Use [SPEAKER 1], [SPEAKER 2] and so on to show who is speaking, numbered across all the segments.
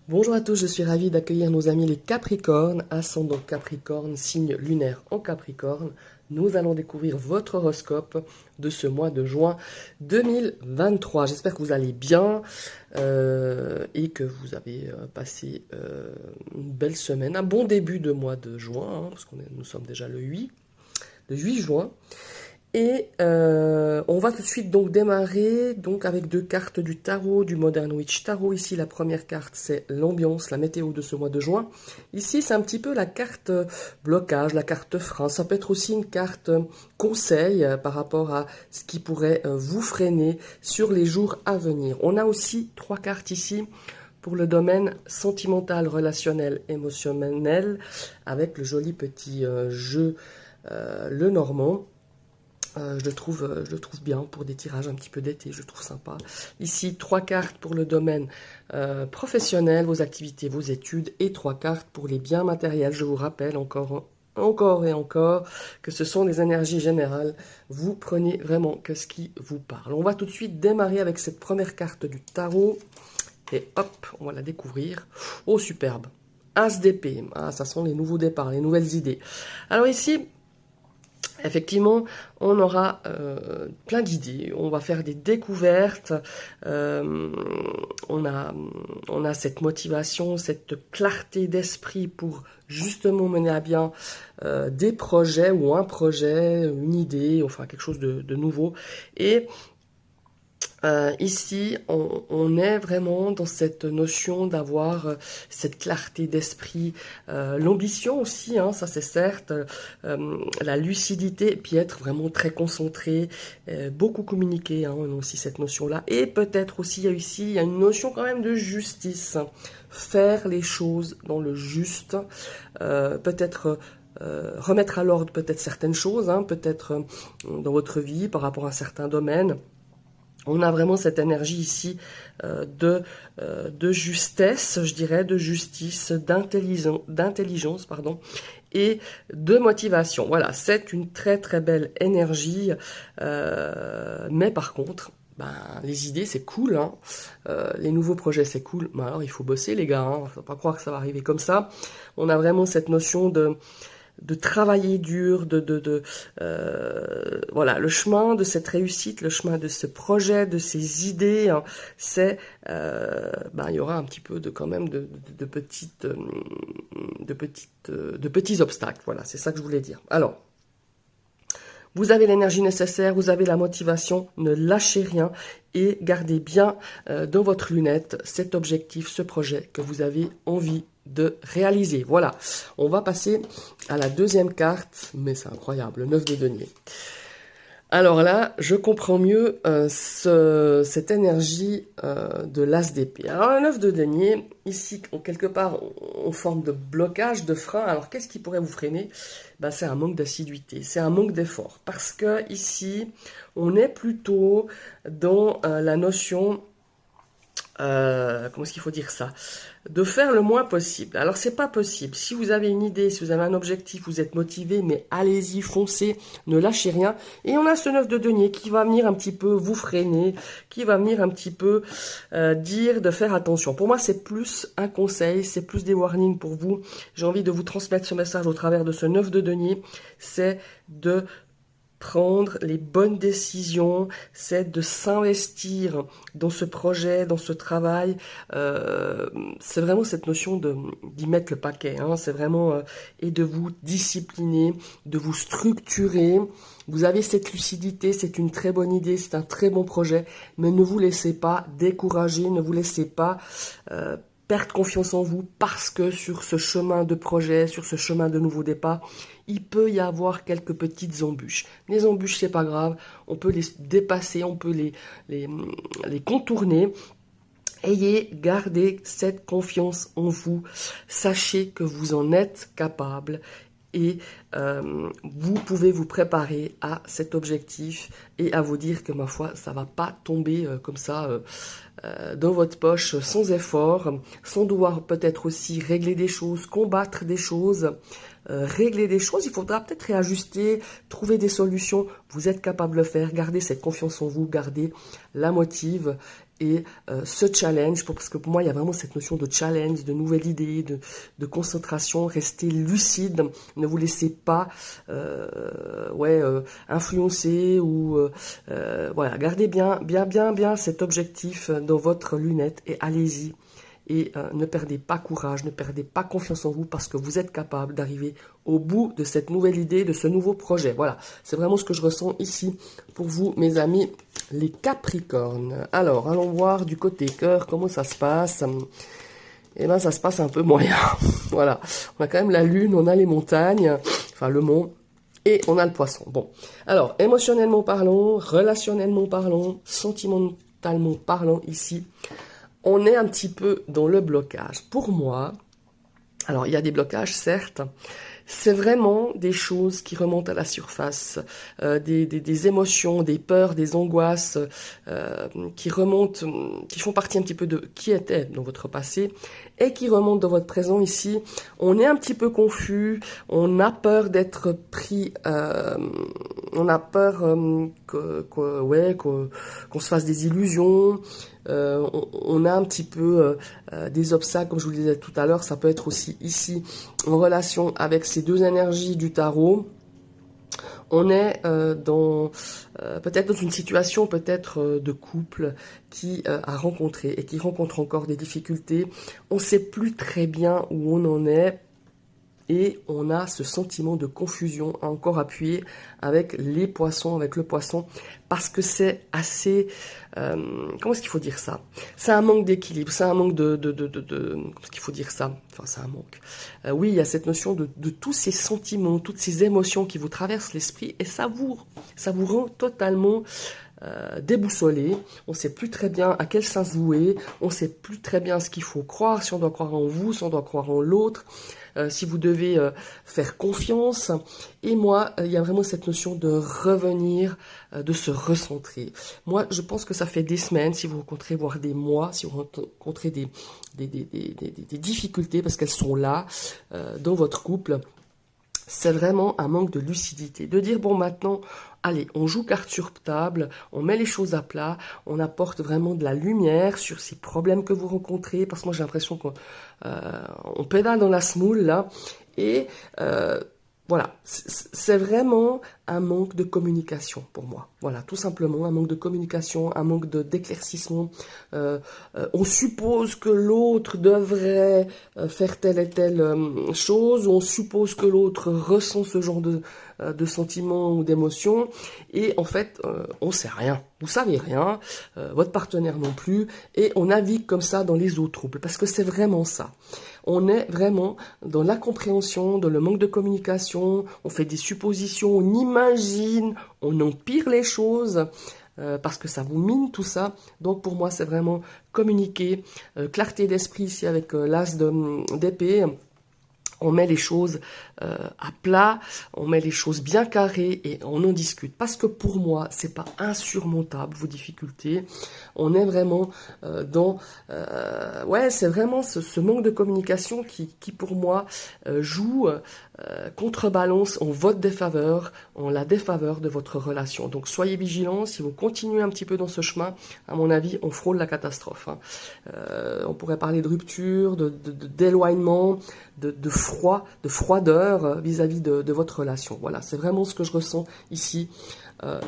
[SPEAKER 1] Bonjour à tous, je suis ravie d'accueillir nos amis les Capricornes, ascendant Capricorne, signe lunaire en Capricorne. Nous allons découvrir votre horoscope de ce mois de juin 2023. J'espère que vous allez bien et que vous avez passé une belle semaine, un bon début de mois de juin, parce que nous sommes déjà le 8 juin. Et on va tout de suite donc démarrer avec deux cartes du tarot, du Modern Witch Tarot. Ici, la première carte, c'est l'ambiance, la météo de ce mois de juin. Ici, c'est un petit peu la carte blocage, la carte frein. Ça peut être aussi une carte conseil par rapport à ce qui pourrait vous freiner sur les jours à venir. On a aussi trois cartes ici pour le domaine sentimental, relationnel, émotionnel, avec le joli petit jeu Le Normand. Je le trouve bien pour des tirages un petit peu d'été, je le trouve sympa. Ici, trois cartes pour le domaine professionnel, vos activités, vos études, et trois cartes pour les biens matériels. Je vous rappelle encore et encore que ce sont des énergies générales. Vous prenez vraiment que ce qui vous parle. On va tout de suite démarrer avec cette première carte du tarot. Et hop, on va la découvrir. Oh, superbe. As d'épée. Ah, ça sont les nouveaux départs, les nouvelles idées. Alors ici, effectivement, on aura plein d'idées, on va faire des découvertes, on a cette motivation, cette clarté d'esprit pour justement mener à bien des projets ou un projet, une idée, enfin quelque chose de nouveau. Et ici, on est vraiment dans cette notion d'avoir cette clarté d'esprit, l'ambition aussi, hein, ça c'est certes, la lucidité, et puis être vraiment très concentré, beaucoup communiquer, hein, on a aussi cette notion-là. Et peut-être aussi, il y a une notion quand même de justice, faire les choses dans le juste, peut-être remettre à l'ordre peut-être certaines choses, hein, peut-être dans votre vie par rapport à certains domaines. On a vraiment cette énergie ici de justesse, je dirais, de justice, d'intelligence, pardon, et de motivation. Voilà, c'est une très très belle énergie, mais par contre, les idées c'est cool, hein. Les nouveaux projets c'est cool, mais alors il faut bosser les gars, hein. Faut pas croire que ça va arriver comme ça. On a vraiment cette notion de travailler dur, voilà, le chemin de cette réussite, le chemin de ce projet, de ces idées, hein, c'est, il y aura un petit peu quand même de petits obstacles. Voilà, c'est ça que je voulais dire. Alors, vous avez l'énergie nécessaire, vous avez la motivation, ne lâchez rien et gardez bien dans votre lunette cet objectif, ce projet que vous avez envie de réaliser. Voilà, on va passer à la deuxième carte, mais c'est incroyable, le 9 de denier. Alors là, je comprends mieux cette énergie de l'as d'épée. Alors le 9 de denier, ici, quelque part, en forme de blocage, de frein. Alors qu'est-ce qui pourrait vous freiner? C'est un manque d'assiduité, c'est un manque d'effort. Parce que ici, on est plutôt dans la notion... comment est-ce qu'il faut dire ça? De faire le moins possible. Alors c'est pas possible. Si vous avez une idée, si vous avez un objectif, vous êtes motivé, mais allez-y, foncez, ne lâchez rien. Et on a ce 9 de denier qui va venir un petit peu vous freiner, qui va venir un petit peu dire de faire attention. Pour moi, c'est plus un conseil, c'est plus des warnings pour vous. J'ai envie de vous transmettre ce message au travers de ce 9 de denier. C'est de prendre les bonnes décisions, c'est de s'investir dans ce projet, dans ce travail. C'est vraiment cette notion d'y mettre le paquet, hein. C'est vraiment et de vous discipliner, de vous structurer. Vous avez cette lucidité, c'est une très bonne idée, c'est un très bon projet, mais ne vous laissez pas décourager, ne vous laissez pas perdre confiance en vous, parce que sur ce chemin de projet, sur ce chemin de nouveau départ, il peut y avoir quelques petites embûches. Les embûches, c'est pas grave, on peut les dépasser, on peut les contourner. Gardez cette confiance en vous. Sachez que vous en êtes capable et vous pouvez vous préparer à cet objectif et à vous dire que, ma foi, ça va pas tomber comme ça dans votre poche sans effort, sans devoir peut-être aussi régler des choses, combattre des choses, régler des choses. Il faudra peut-être réajuster, trouver des solutions. Vous êtes capable de le faire. Gardez cette confiance en vous, gardez la motive et ce challenge, parce que pour moi, il y a vraiment cette notion de challenge, de nouvelle idée, de concentration. Restez lucide, ne vous laissez pas influencer ou voilà, gardez bien cet objectif dans votre lunette et allez-y. Et ne perdez pas courage, ne perdez pas confiance en vous parce que vous êtes capable d'arriver au bout de cette nouvelle idée, de ce nouveau projet. Voilà, c'est vraiment ce que je ressens ici pour vous, mes amis, les Capricornes. Alors, allons voir du côté cœur comment ça se passe. Eh bien, ça se passe un peu moyen. Voilà, on a quand même la lune, on a les montagnes, enfin le mont, et on a le poisson. Bon, alors, émotionnellement parlant, relationnellement parlant, sentimentalement parlant ici, on est un petit peu dans le blocage. Pour moi, alors il y a des blocages, certes, c'est vraiment des choses qui remontent à la surface, des émotions, des peurs, des angoisses qui remontent, qui font partie un petit peu de qui était dans votre passé et qui remontent dans votre présent ici. On est un petit peu confus, on a peur d'être pris, on a peur qu'on se fasse des illusions. On a un petit peu des obstacles, comme je vous le disais tout à l'heure, ça peut être aussi ici en relation avec ces deux énergies du tarot. On est peut-être dans une situation peut-être de couple qui a rencontré et qui rencontre encore des difficultés. On ne sait plus très bien où on en est. Et on a ce sentiment de confusion encore appuyé avec les poissons, avec le poisson, parce que c'est assez... comment est-ce qu'il faut dire ça? C'est un manque d'équilibre, c'est un manque de comment est-ce qu'il faut dire ça? Enfin, c'est un manque. Oui, il y a cette notion de tous ces sentiments, toutes ces émotions qui vous traversent l'esprit, et ça vous rend totalement... déboussolé, on ne sait plus très bien à quel sens vouer, on ne sait plus très bien ce qu'il faut croire, si on doit croire en vous, si on doit croire en l'autre, si vous devez faire confiance. Et moi, il y a vraiment cette notion de revenir, de se recentrer. Moi, je pense que ça fait des semaines, si vous rencontrez, voire des mois, si vous rencontrez des difficultés, parce qu'elles sont là, dans votre couple, c'est vraiment un manque de lucidité. De dire, bon, maintenant, allez, on joue carte sur table, on met les choses à plat, on apporte vraiment de la lumière sur ces problèmes que vous rencontrez, parce que moi, j'ai l'impression qu'on pédale dans la semoule, là, et voilà, c'est vraiment un manque de communication pour moi. Voilà, tout simplement, un manque de communication, un manque d'éclaircissement. On suppose que l'autre devrait faire telle et telle chose, ou on suppose que l'autre ressent ce genre de sentiments ou d'émotions, et en fait, on sait rien. Vous savez rien, votre partenaire non plus, et on navigue comme ça dans les eaux troubles, parce que c'est vraiment ça. On est vraiment dans l'incompréhension, dans le manque de communication, on fait des suppositions, on imagine, on empire les choses, parce que ça vous mine tout ça. Donc pour moi, c'est vraiment communiquer, clarté d'esprit ici avec l'as d'épée. On met les choses à plat, on met les choses bien carrées et on en discute. Parce que pour moi, c'est pas insurmontable vos difficultés. On est vraiment c'est vraiment ce manque de communication qui pour moi joue contrebalance en votre défaveur, en la défaveur de votre relation. Donc soyez vigilants. Si vous continuez un petit peu dans ce chemin, à mon avis, on frôle la catastrophe. On pourrait parler de rupture, d'éloignement, de froideur vis-à-vis de votre relation. Voilà, c'est vraiment ce que je ressens ici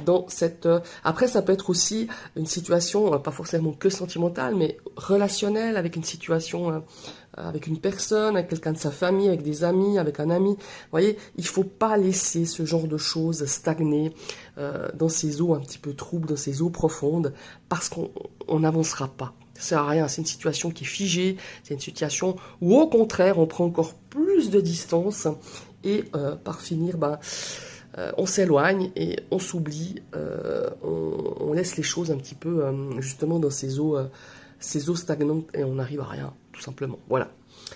[SPEAKER 1] dans cette... Après, ça peut être aussi une situation, pas forcément que sentimentale, mais relationnelle, avec une situation, avec une personne, avec quelqu'un de sa famille, avec des amis, avec un ami. Vous voyez, il ne faut pas laisser ce genre de choses stagner dans ces eaux un petit peu troubles, dans ces eaux profondes, parce qu'on n'avancera pas. Ça sert à rien, c'est une situation qui est figée, c'est une situation où au contraire on prend encore plus de distance et par finir on s'éloigne et on s'oublie, on laisse les choses un petit peu justement dans ces eaux stagnantes et on n'arrive à rien tout simplement. Voilà.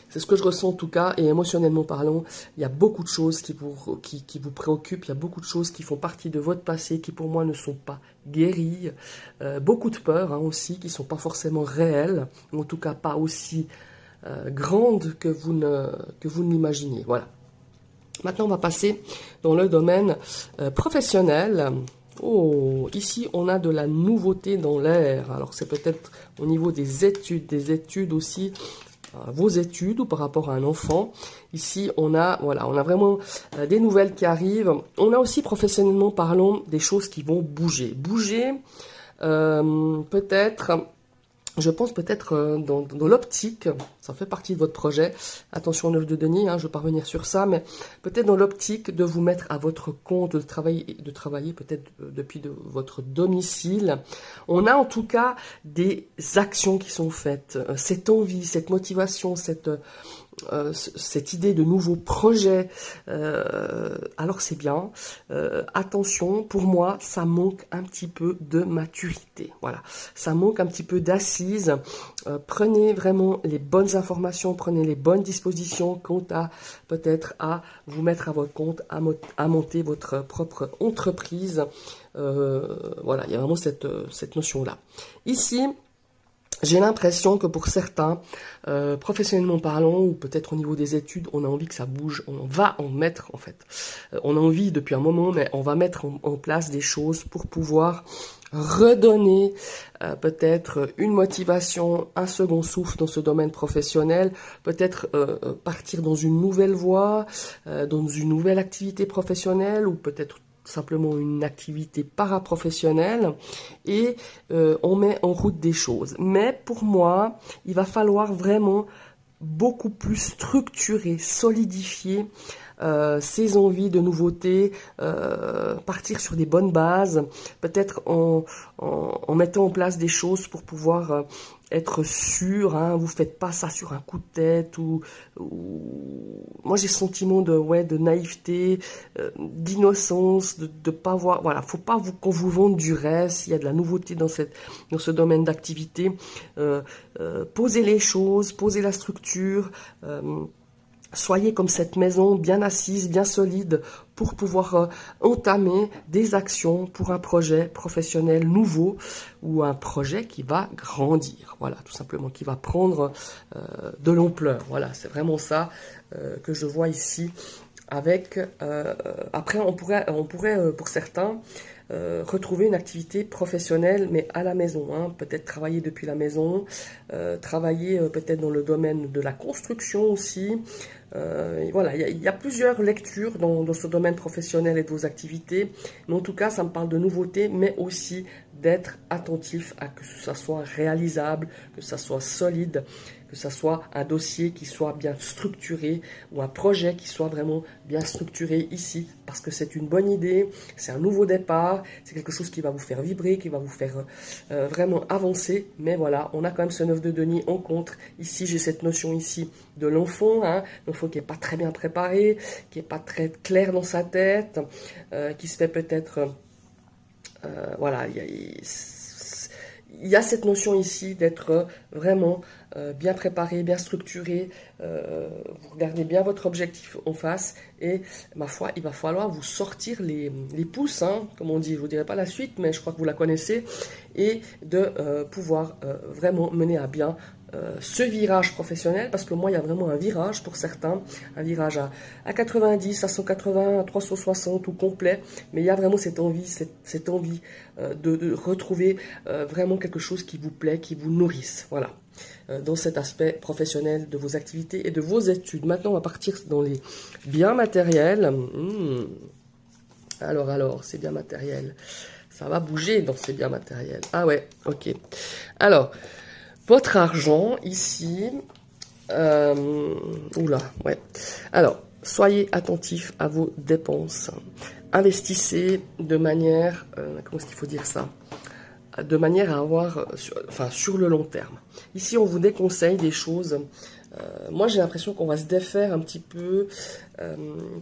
[SPEAKER 1] C'est ce que je ressens en tout cas, et émotionnellement parlant, il y a beaucoup de choses qui vous préoccupent, il y a beaucoup de choses qui font partie de votre passé, qui pour moi ne sont pas guéries, beaucoup de peurs aussi, qui ne sont pas forcément réelles, ou en tout cas pas aussi grandes que vous ne l'imaginiez. Voilà. Maintenant, on va passer dans le domaine professionnel. Oh, ici, on a de la nouveauté dans l'air. Alors, c'est peut-être au niveau des études aussi, vos études ou par rapport à un enfant. Ici, voilà, on a vraiment des nouvelles qui arrivent. On a aussi, professionnellement parlant, des choses qui vont bouger. Bouger, peut-être... Je pense peut-être dans l'optique, ça fait partie de votre projet, attention 9 de denier, je ne vais pas revenir sur ça, mais peut-être dans l'optique de vous mettre à votre compte, de travailler peut-être depuis votre domicile. On a en tout cas des actions qui sont faites, cette envie, cette motivation, cette idée de nouveaux projets, alors c'est bien. Attention, pour moi, ça manque un petit peu de maturité. Voilà, ça manque un petit peu d'assises. Prenez vraiment les bonnes informations, prenez les bonnes dispositions quant à peut-être à vous mettre à votre compte, à monter votre propre entreprise. Voilà, il y a vraiment cette notion-là. Ici, j'ai l'impression que pour certains, professionnellement parlant, ou peut-être au niveau des études, on a envie que ça bouge, on va en mettre en fait. On a envie depuis un moment, mais on va mettre en place des choses pour pouvoir redonner peut-être une motivation, un second souffle dans ce domaine professionnel, peut-être partir dans une nouvelle voie, dans une nouvelle activité professionnelle, ou peut-être simplement une activité paraprofessionnelle, et on met en route des choses. Mais pour moi, il va falloir vraiment beaucoup plus structurer, solidifier ces envies de nouveautés, partir sur des bonnes bases, peut-être en mettant en place des choses pour pouvoir être sûr, vous faites pas ça sur un coup de tête, ou moi j'ai ce sentiment de naïveté, d'innocence, de pas voir, voilà, faut pas qu'on vous vende du rêve. S'il y a de la nouveauté dans ce domaine d'activité, posez les choses, posez la structure, soyez comme cette maison bien assise, bien solide pour pouvoir entamer des actions pour un projet professionnel nouveau ou un projet qui va grandir. Voilà, tout simplement, qui va prendre de l'ampleur. Voilà, c'est vraiment ça que je vois ici. Avec après, on pourrait pour certains retrouver une activité professionnelle, mais à la maison, peut-être travailler depuis la maison, travailler peut-être dans le domaine de la construction aussi. Voilà, il y a plusieurs lectures dans ce domaine professionnel et de vos activités, mais en tout cas, ça me parle de nouveautés, mais aussi d'être attentif à que ça soit réalisable, que ça soit solide, que ça soit un dossier qui soit bien structuré ou un projet qui soit vraiment bien structuré ici, parce que c'est une bonne idée, c'est un nouveau départ, c'est quelque chose qui va vous faire vibrer, qui va vous faire vraiment avancer. Mais voilà, on a quand même ce 9 de denier en contre. Ici, j'ai cette notion ici de l'enfant, l'enfant qui n'est pas très bien préparé, qui n'est pas très clair dans sa tête, qui se fait peut-être... voilà, il y a cette notion ici d'être vraiment bien préparé, bien structuré. Vous regardez bien votre objectif en face et, ma foi, il va falloir vous sortir les pouces, comme on dit. Je ne vous dirai pas la suite, mais je crois que vous la connaissez, et de pouvoir vraiment mener à bien ce virage professionnel, parce que moi, il y a vraiment un virage pour certains, un virage à 90, à 180, à 360 ou complet, mais il y a vraiment cette envie de retrouver vraiment quelque chose qui vous plaît, qui vous nourrisse, voilà, dans cet aspect professionnel de vos activités et de vos études. Maintenant, on va partir dans les biens matériels. Alors, ces biens matériels, ça va bouger dans ces biens matériels. Ah ouais, ok. Alors, votre argent, ici, ouais. Alors, soyez attentifs à vos dépenses. Investissez de manière, comment est-ce qu'il faut dire ça? De manière à avoir, sur le long terme. Ici, on vous déconseille des choses. Moi, j'ai l'impression qu'on va se défaire un petit peu,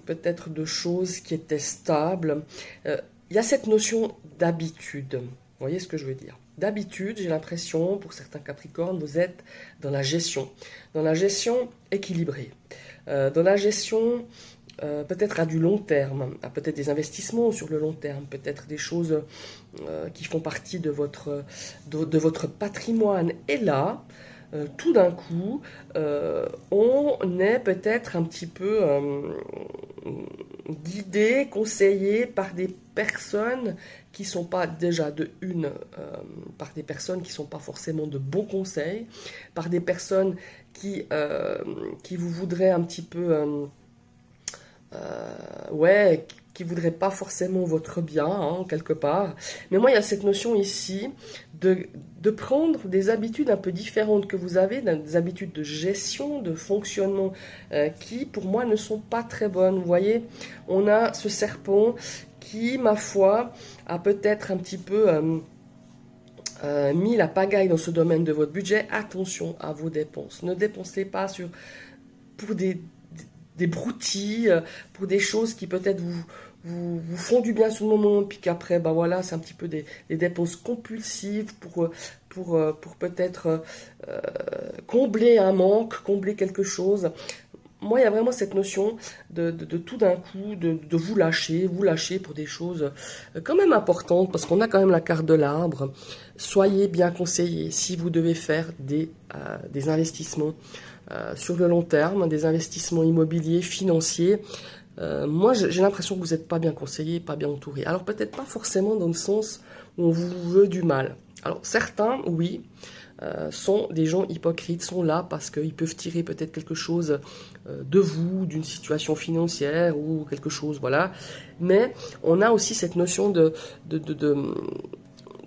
[SPEAKER 1] peut-être de choses qui étaient stables. Il y a cette notion d'habitude. Vous voyez ce que je veux dire? D'habitude, j'ai l'impression, pour certains Capricornes, vous êtes dans la gestion équilibrée, dans la gestion peut-être à du long terme, à peut-être des investissements sur le long terme, peut-être des choses qui font partie de votre patrimoine. Et là, tout d'un coup, on est peut-être un petit peu guidé, conseillé par des personnes qui sont pas déjà par des personnes qui sont pas forcément de bons conseils, par des personnes qui vous voudraient un petit peu, ouais, qui voudraient pas forcément votre bien, hein, quelque part. Mais moi, il y a cette notion ici de prendre des habitudes un peu différentes que vous avez, des habitudes de gestion, de fonctionnement, qui, pour moi, ne sont pas très bonnes. Vous voyez, on a ce serpent qui, ma foi, a peut-être un petit peu mis la pagaille dans ce domaine de votre budget. Attention à vos dépenses. Ne dépensez pas pour des broutilles, pour des choses qui peut-être vous font du bien sur le moment, puis qu'après, ben voilà, c'est un petit peu des dépenses compulsives pour peut-être combler un manque, combler quelque chose. Moi, il y a vraiment cette notion de tout d'un coup, de vous lâcher pour des choses quand même importantes, parce qu'on a quand même la carte de l'arbre. Soyez bien conseillés si vous devez faire des investissements sur le long terme, des investissements immobiliers, financiers. Moi, j'ai l'impression que vous n'êtes pas bien conseillé, pas bien entouré. Alors peut-être pas forcément dans le sens où on vous veut du mal. Alors certains, oui, sont des gens hypocrites, sont là parce qu'ils peuvent tirer peut-être quelque chose de vous, d'une situation financière ou quelque chose, voilà. Mais on a aussi cette notion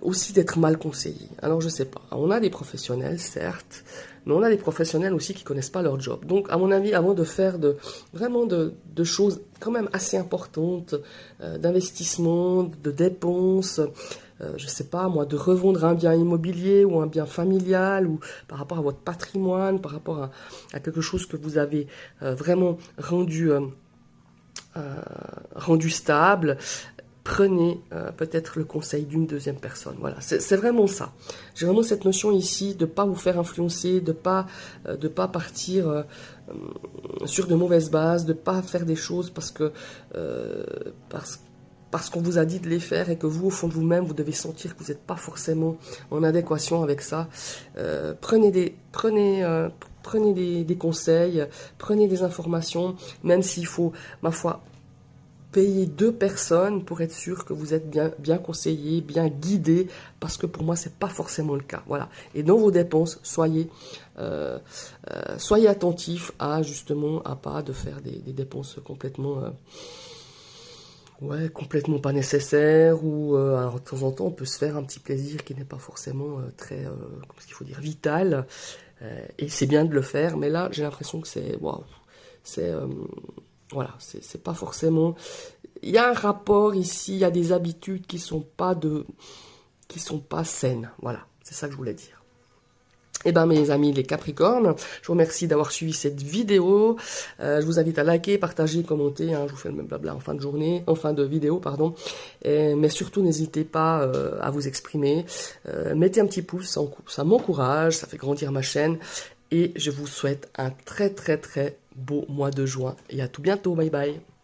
[SPEAKER 1] aussi d'être mal conseillé. Alors je sais pas, on a des professionnels certes, mais on a des professionnels aussi qui connaissent pas leur job. Donc à mon avis, avant de faire vraiment de choses quand même assez importantes, d'investissement, de dépenses, je sais pas moi, de revendre un bien immobilier ou un bien familial, ou par rapport à votre patrimoine, par rapport à quelque chose que vous avez vraiment rendu stable, prenez peut-être le conseil d'une deuxième personne. Voilà, c'est vraiment ça. J'ai vraiment cette notion ici de ne pas vous faire influencer, de pas partir sur de mauvaises bases, de ne pas faire des choses parce qu'on vous a dit de les faire et que vous, au fond de vous-même, vous devez sentir que vous n'êtes pas forcément en adéquation avec ça. Prenez des conseils, prenez des informations, même s'il faut, ma foi, payer 2 personnes pour être sûr que vous êtes bien conseillé, bien guidé, parce que pour moi, c'est pas forcément le cas. Voilà. Et dans vos dépenses, soyez attentifs à pas de faire des dépenses complètement complètement pas nécessaires, ou alors, de temps en temps, on peut se faire un petit plaisir qui n'est pas forcément très, comment qu'il faut dire, vital, et c'est bien de le faire, mais là, j'ai l'impression que c'est, waouh, c'est, voilà, c'est pas forcément, il y a un rapport ici, il y a des habitudes qui sont pas saines, voilà, c'est ça que je voulais dire. Eh bien, mes amis les Capricornes, je vous remercie d'avoir suivi cette vidéo. Je vous invite à liker, partager, commenter. Hein, je vous fais le même blabla en fin de vidéo, pardon. Mais surtout, n'hésitez pas à vous exprimer. Mettez un petit pouce, ça m'encourage, ça fait grandir ma chaîne. Et je vous souhaite un très très très beau mois de juin. Et à tout bientôt, bye bye.